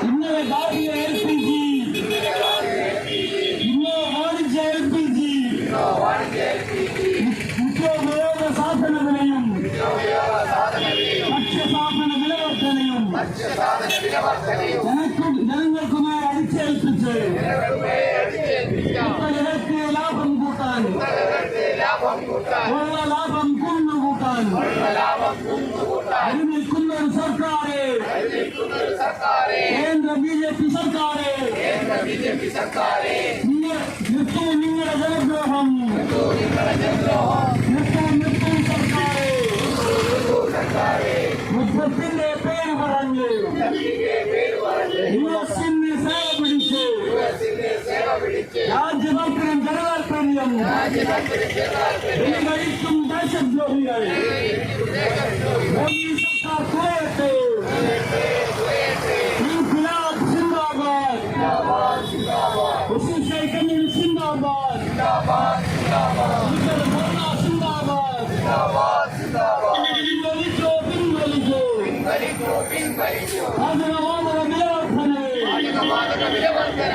ഇന്നലെ ഭാഗ്യ LPG, ഇന്നോ വാണിജ്യ LPG, നിത്യോപയോഗ സാധനങ്ങളെയും ഭക്ഷ്യസാധന വിലവർദ്ധനയും ജനങ്ങൾക്കുമേൽ അടിച്ചേൽപ്പിച്ച് ജനങ്ങൾക്ക് ലാഭം കൂട്ടാൻ, ഉള്ള ലാഭം കുന്നുകൂട്ടാൻ നിൽക്കുന്ന ഒരു സർക്കാരെ, കേന്ദ്ര BJP സർക്കാരെ, നിർത്തൂ നിങ്ങളുടെ ജനദ്രോഹം, നിർത്തൂ സർക്കാരെ. യുദ്ധത്തിന്റെ പേര് പറഞ്ഞ് യുഎസിന് സേവ പിടിച്ച് രാജ്യഭക്തനും ജനതാൽപര്യം വെല്ലുവിളിക്കും ദേശദ്രോഹികൾ. മോദി സർക്കാർ തുറയട്ടെ. ഇൻക്ലാബ് സിന്ദാബാദ്, മുസ്ലിം ഷെയ്ഖ് കമ്മ്യൂണിസ്റ്റ് സിന്ദാബാദ്, പിൻവലിക്കൂ. വിലവർദ്ധന